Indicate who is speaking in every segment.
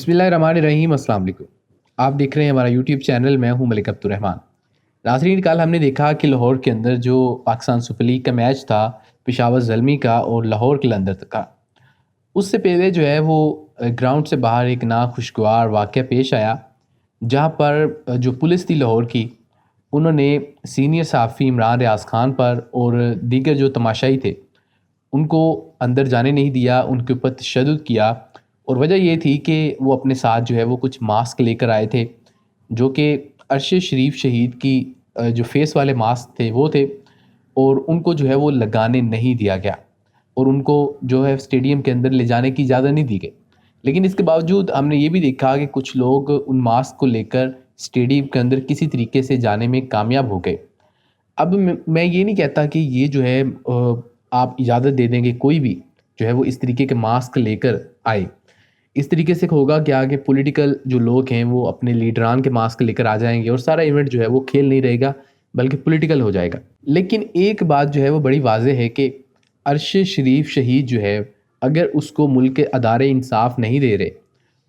Speaker 1: बिस्मिल्लाहिर्रहमानिर्रहीम। अस्सलाम वालेकुम। आप देख रहे हैं हमारा यूट्यूब चैनल। मैं हूं मलिक अब्दुर्रहमान। नाज़रीन, कल हमने देखा कि लाहौर के अंदर जो पाकिस्तान सुपर लीग का मैच था पेशावर ज़ल्मी का और लाहौर कलंदर का, उससे पहले जो है वो ग्राउंड से बाहर एक नाखुशगवार वाक़या पेश आया, जहां पर जो पुलिस थी लाहौर की, उन्होंने सीनियर सहाफ़ी इमरान रियाज़ ख़ान पर और दीगर जो तमाशाई थे उनको अंदर जाने नहीं दिया, उनके ऊपर तशद्दुद किया। और वजह ये थी कि वो अपने साथ जो है वो कुछ मास्क लेकर आए थे, जो कि अरशद शरीफ शहीद की जो फेस वाले मास्क थे वो थे, और उनको जो है वो लगाने नहीं दिया गया और उनको जो है स्टेडियम के अंदर ले जाने की इजाज़त नहीं दी गई। लेकिन इसके बावजूद हमने ये भी देखा कि कुछ लोग उन मास्क को लेकर स्टेडियम के अंदर किसी तरीके से जाने में कामयाब हो गए। अब मैं ये नहीं कहता कि ये जो है आप इजाज़त दे देंगे कोई भी जो है वो इस तरीके के मास्क लेकर आए। इस तरीके से होगा क्या कि पॉलिटिकल जो लोग हैं वो अपने लीडरान के मास्क लेकर आ जाएंगे और सारा इवेंट जो है वो खेल नहीं रहेगा बल्कि पॉलिटिकल हो जाएगा। लेकिन एक बात जो है वो बड़ी वाज़ेह है कि अरशद शरीफ शहीद जो है, अगर उसको मुल्क के अदारे इंसाफ नहीं दे रहे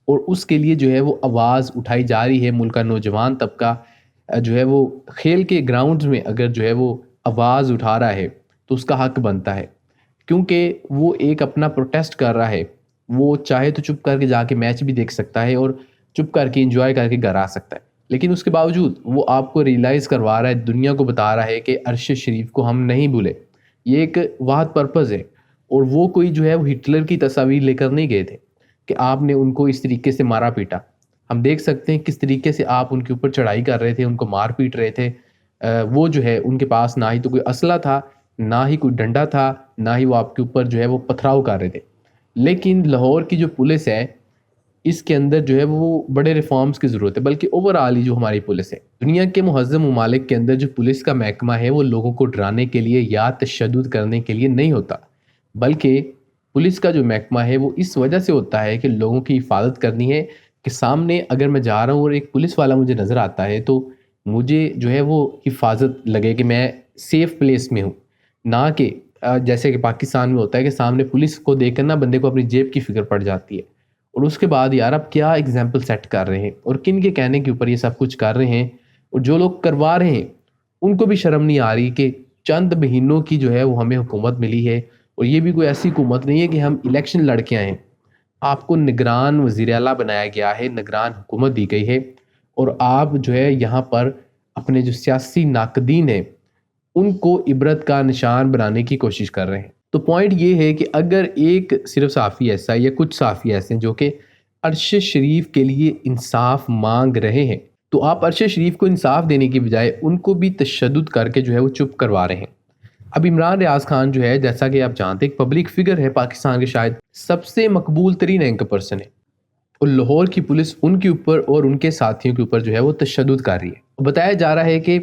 Speaker 1: और उसके लिए जो है वो आवाज़ उठाई जा रही है, मुल्क का नौजवान तबका जो है वो खेल के ग्राउंड्स में अगर जो है वो आवाज़ उठा रहा है तो उसका हक बनता है, क्योंकि वो एक अपना प्रोटेस्ट कर रहा है। वो चाहे तो चुप करके जाके मैच भी देख सकता है और चुप करके एंजॉय करके घर आ सकता है, लेकिन उसके बावजूद वो आपको रियलाइज़ करवा रहा है, दुनिया को बता रहा है कि अरशद शरीफ को हम नहीं भूले। ये एक वाहद पर्पज़ है। और वो कोई जो है वो हिटलर की तस्वीर लेकर नहीं गए थे कि आपने उनको इस तरीके से मारा पीटा। हम देख सकते हैं किस तरीके से आप उनके ऊपर चढ़ाई कर रहे थे, उनको मार पीट रहे थे। वो जो है उनके पास ना ही तो कोई असला था, ना ही कोई डंडा था, ना ही वो आपके ऊपर जो है वो पथराव कर रहे थे। लेकिन लाहौर की जो पुलिस है, इसके अंदर जो है वो बड़े रिफॉर्म्स की ज़रूरत है, बल्कि ओवरऑल ही जो हमारी पुलिस है, दुनिया के मुहज़्ज़म ममालिक के अंदर जो पुलिस का महकमा है वो लोगों को डराने के लिए या तशद्दुद करने के लिए नहीं होता, बल्कि पुलिस का जो महकमा है वो इस वजह से होता है कि लोगों की हिफाजत करनी है। कि सामने अगर मैं जा रहा हूँ और एक पुलिस वाला मुझे नज़र आता है तो मुझे जो है वो हिफाजत लगे कि मैं सेफ़ प्लेस में हूँ, ना कि जैसे कि पाकिस्तान में होता है कि सामने पुलिस को देखकर ना बंदे को अपनी जेब की फ़िक्र पड़ जाती है। और उसके बाद यार अब क्या एग्जाम्पल सेट कर रहे हैं और किन के कहने के ऊपर ये सब कुछ कर रहे हैं, और जो लोग करवा रहे हैं उनको भी शर्म नहीं आ रही कि चंद महीनों की जो है वो हमें हुकूमत मिली है, और ये भी कोई ऐसी हुकूमत नहीं है कि हम इलेक्शन लड़ के आए हैं। आपको निगरान वज़ीर आला बनाया गया है, निगरान हुकूमत दी गई है, और आप जो है यहाँ पर अपने जो सियासी नाकदीन हैं उनको इबरत का निशान बनाने की कोशिश कर रहे हैं। तो पॉइंट ये है कि अगर एक सिर्फ सहाफ़ी ऐसा है या कुछ सहाफ़ी ऐसे हैं जो कि अरशद शरीफ के लिए इंसाफ मांग रहे हैं, तो आप अरशद शरीफ को इंसाफ देने की बजाय उनको भी तशद्दुद करके जो है वो चुप करवा रहे हैं। अब इमरान रियाज़ ख़ान जो है, जैसा कि आप जानते हैं, एक पब्लिक फिगर है, पाकिस्तान के शायद सबसे मकबूल तरीन एंकर पर्सन है, और लाहौर की पुलिस उनके ऊपर और उनके साथियों के ऊपर जो है वो तशद्दुद कर रही है। बताया जा रहा है कि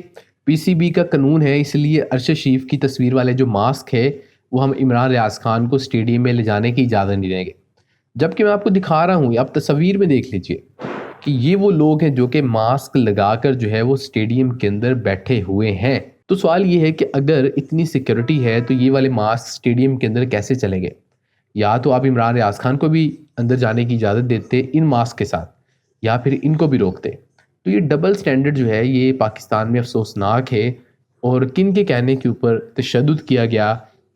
Speaker 1: पीसीबी का कानून है, इसलिए अरशद शरीफ की तस्वीर वाले जो मास्क है वो हम इमरान रियाज़ ख़ान को स्टेडियम में ले जाने की इजाज़त नहीं देंगे। जबकि मैं आपको दिखा रहा हूँ, आप तस्वीर में देख लीजिए कि ये वो लोग हैं जो कि मास्क लगाकर जो है वो स्टेडियम के अंदर बैठे हुए हैं। तो सवाल ये है कि अगर इतनी सिक्योरिटी है तो ये वाले मास्क स्टेडियम के अंदर कैसे चलेंगे? या तो आप इमरान रियाज़ ख़ान को भी अंदर जाने की इजाज़त देते इन मास्क के साथ, या फिर इनको भी रोकते। तो ये डबल स्टैंडर्ड जो है ये पाकिस्तान में अफसोसनाक है, और किन के कहने के ऊपर तशद्दुद किया गया।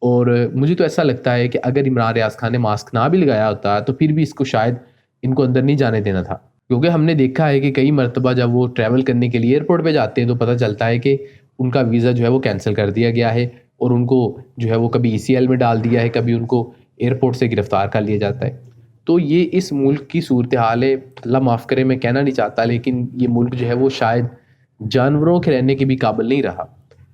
Speaker 1: और मुझे तो ऐसा लगता है कि अगर इमरान रियाज़ ख़ान ने मास्क ना भी लगाया होता तो फिर भी इसको शायद इनको अंदर नहीं जाने देना था, क्योंकि हमने देखा है कि कई मरतबा जब वो ट्रैवल करने के लिए एयरपोर्ट पे जाते हैं तो पता चलता है कि उनका वीज़ा जो है वो कैंसिल कर दिया गया है, और उनको जो है वो कभी ईसीएल में डाल दिया है, कभी उनको एयरपोर्ट से गिरफ़्तार कर लिया जाता है। तो ये इस मुल्क की सूरत हाल है। अल्लाह माफ़ करे, मैं कहना नहीं चाहता, लेकिन ये मुल्क जो है वो शायद जानवरों के रहने के भी काबिल नहीं रहा।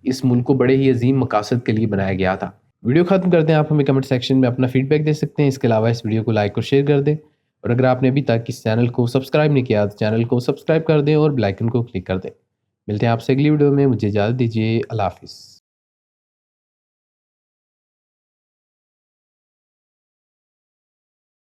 Speaker 1: इस मुल्क को बड़े ही अजीम मकासद के लिए बनाया गया था। वीडियो ख़त्म करते हैं, आप हमें कमेंट सेक्शन में अपना फीडबैक दे सकते हैं। इसके अलावा इस वीडियो को लाइक और शेयर कर दें, और अगर आपने अभी तक इस चैनल को सब्सक्राइब नहीं किया तो चैनल को सब्सक्राइब कर दें और बेल आइकन को क्लिक कर दें। मिलते हैं आपसे अगली वीडियो में, मुझे इजाज़त दीजिए। अल्लाह हाफ़िज़।